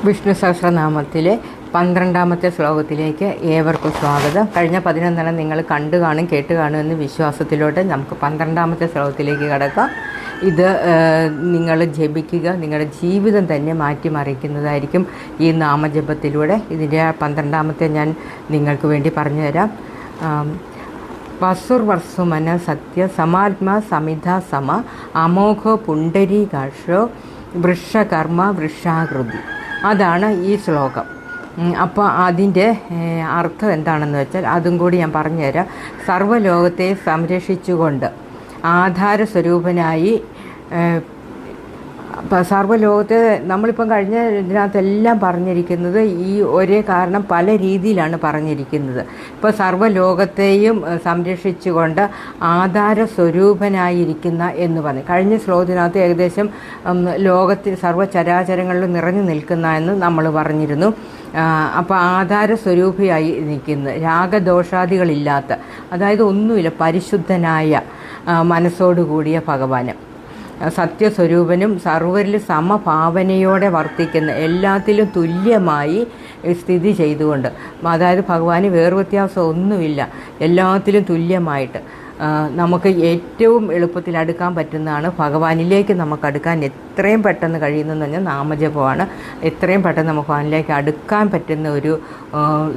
വിഷ്ണു സഹസ്രനാമത്തിലെ 12ാമത്തെ ശ്ലോകത്തിലേക്ക് ഏവർക്കും സ്വാഗതം. കഴിഞ്ഞ 11 നിങ്ങൾ കണ്ടു കാണും കേട്ട് കാണുമെന്ന് വിശ്വാസത്തിലോട്ട് നമുക്ക് 12ാമത്തെ ശ്ലോകത്തിലേക്ക് കടക്കാം. ഇത് നിങ്ങൾ ജപിക്കുക, നിങ്ങളുടെ ജീവിതം തന്നെ മാറ്റിമറിക്കുന്നതായിരിക്കും ഈ നാമജപത്തിലൂടെ. ഇതിൻ്റെ 12ാമത്തെ ഞാൻ നിങ്ങൾക്ക് വേണ്ടി പറഞ്ഞു തരാം. വസുർവർസുമന സത്യ സമാത്മാ സമിധ സമ അമോഘോ പുണ്ടരീകാക്ഷോ വൃഷകർമ്മ വൃഷാകൃതി. അതാണ് ഈ ശ്ലോകം. അപ്പോൾ അതിൻ്റെ അർത്ഥം എന്താണെന്ന് വെച്ചാൽ അതും കൂടി ഞാൻ പറഞ്ഞുതരാം. സർവ്വലോകത്തെ സംരക്ഷിച്ചുകൊണ്ട് ആധാരസ്വരൂപനായി സർവ്വലോകത്തെ നമ്മളിപ്പം കഴിഞ്ഞ ഇതിനകത്തെല്ലാം പറഞ്ഞിരിക്കുന്നത് ഈ ഒരേ കാരണം പല രീതിയിലാണ് പറഞ്ഞിരിക്കുന്നത്. ഇപ്പോൾ സർവ്വലോകത്തെയും സംരക്ഷിച്ചുകൊണ്ട് ആധാരസ്വരൂപനായിരിക്കുന്ന എന്ന് പറഞ്ഞു. കഴിഞ്ഞ ശ്ലോകത്തിനകത്ത് ഏകദേശം ലോകത്തിൽ സർവ്വചരാചരങ്ങളിലും നിറഞ്ഞു നിൽക്കുന്ന എന്ന് നമ്മൾ പറഞ്ഞിരുന്നു. അപ്പോൾ ആധാരസ്വരൂപിയായി നിൽക്കുന്ന, രാഗദോഷാദികളില്ലാത്ത, അതായത് ഒന്നുമില്ല, പരിശുദ്ധനായ മനസ്സോടുകൂടിയ ഭഗവാന്, സത്യസ്വരൂപനും സർവരിൽ സമഭാവനയോടെ വർത്തിക്കുന്ന, എല്ലാത്തിലും തുല്യമായി സ്ഥിതി ചെയ്തുകൊണ്ട്, അതായത് ഭഗവാന് വേർവ്യത്യാസം ഒന്നുമില്ല, എല്ലാത്തിലും തുല്യമായിട്ട് നമുക്ക് ഏറ്റവും എളുപ്പത്തിൽ അടുക്കാൻ പറ്റുന്നതാണ്. ഭഗവാനിലേക്ക് നമുക്ക് അടുക്കാൻ എത്രയും പെട്ടെന്ന് കഴിയുന്നതെന്ന് പറഞ്ഞാൽ നാമജപമാണ്. എത്രയും പെട്ടെന്ന് നമുക്ക് ഭഗവാനിലേക്ക് അടുക്കാൻ പറ്റുന്ന ഒരു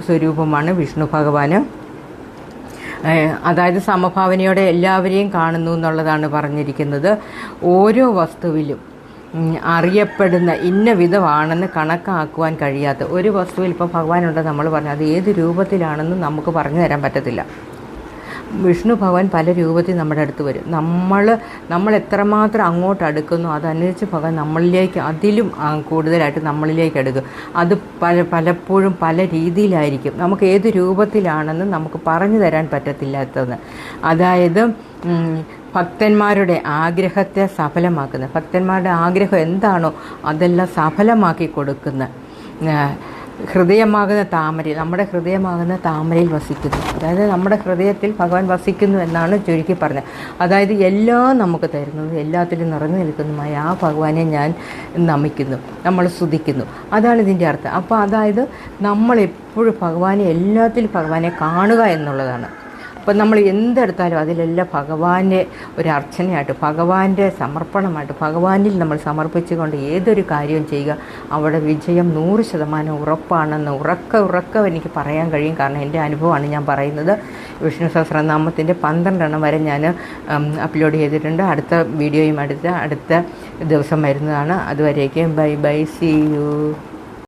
സ്വരൂപമാണ് വിഷ്ണു ഭഗവാന്. അതായത് സമഭാവനയോടെ എല്ലാവരെയും കാണുന്നു എന്നുള്ളതാണ് പറഞ്ഞിരിക്കുന്നത്. ഓരോ വസ്തുവിലും അറിയപ്പെടുന്ന ഇന്ന വിധമാണെന്ന് കണക്കാക്കുവാൻ കഴിയാത്ത ഒരു വസ്തുവിൽ ഇപ്പോൾ ഭഗവാനുണ്ടെന്ന് നമ്മൾ പറഞ്ഞു, അത് ഏത് രൂപത്തിലാണെന്ന് നമുക്ക് പറഞ്ഞു തരാൻ പറ്റത്തില്ല. വിഷ്ണു ഭഗവാൻ പല രൂപത്തിൽ നമ്മുടെ അടുത്ത് വരും. നമ്മൾ എത്രമാത്രം അങ്ങോട്ട് അടുക്കുന്നു അതനുസരിച്ച് ഭഗവാൻ നമ്മളിലേക്ക് അതിലും കൂടുതലായിട്ട് നമ്മളിലേക്ക് അടുക്കും. അത് പലപ്പോഴും പല രീതിയിലായിരിക്കും. നമുക്ക് ഏത് രൂപത്തിലാണെന്ന് നമുക്ക് പറഞ്ഞു തരാൻ പറ്റത്തില്ലാത്തത്. അതായത് ഭക്തന്മാരുടെ ആഗ്രഹത്തെ സഫലമാക്കുന്ന, ഭക്തന്മാരുടെ ആഗ്രഹം എന്താണോ അതെല്ലാം സഫലമാക്കി കൊടുക്കുന്ന ഹൃദയമാകുന്ന താമര, നമ്മുടെ ഹൃദയമാകുന്ന താമരയിൽ വസിക്കുന്നു. അതായത് നമ്മുടെ ഹൃദയത്തിൽ ഭഗവാൻ വസിക്കുന്നു എന്നാണ് ചുരുക്കി പറഞ്ഞത്. അതായത് എല്ലാം നമുക്ക് തരുന്നത്, എല്ലാത്തിലും നിറഞ്ഞു നിൽക്കുന്നതുമായ ആ ഭഗവാനെ ഞാൻ നമിക്കുന്നു, നമ്മൾ സ്തുതിക്കുന്നു. അതാണ് ഇതിൻ്റെ അർത്ഥം. അപ്പോൾ അതായത് നമ്മളെപ്പോഴും ഭഗവാനെ, എല്ലാത്തിലും ഭഗവാനെ കാണുക എന്നുള്ളതാണ്. അപ്പം നമ്മൾ എന്തെടുത്താലും അതിലെല്ലാം ഭഗവാന്റെ ഒരു അർച്ചനയായിട്ട്, ഭഗവാന്റെ സമർപ്പണമായിട്ട്, ഭഗവാനിൽ നമ്മൾ സമർപ്പിച്ചുകൊണ്ട് ഏതൊരു കാര്യവും ചെയ്യുക, അവിടെ വിജയം 100% ഉറപ്പാണെന്ന് ഉറക്കം എനിക്ക് പറയാൻ കഴിയും. കാരണം എൻ്റെ അനുഭവമാണ് ഞാൻ പറയുന്നത്. വിഷ്ണു സഹസ്രനാമത്തിൻ്റെ 12 വരെ ഞാൻ അപ്ലോഡ് ചെയ്തിട്ടുണ്ട്. അടുത്ത വീഡിയോയും അടുത്ത ദിവസം വരുന്നതാണ്. അതുവരേക്കും ബൈ ബൈ, സീ യു.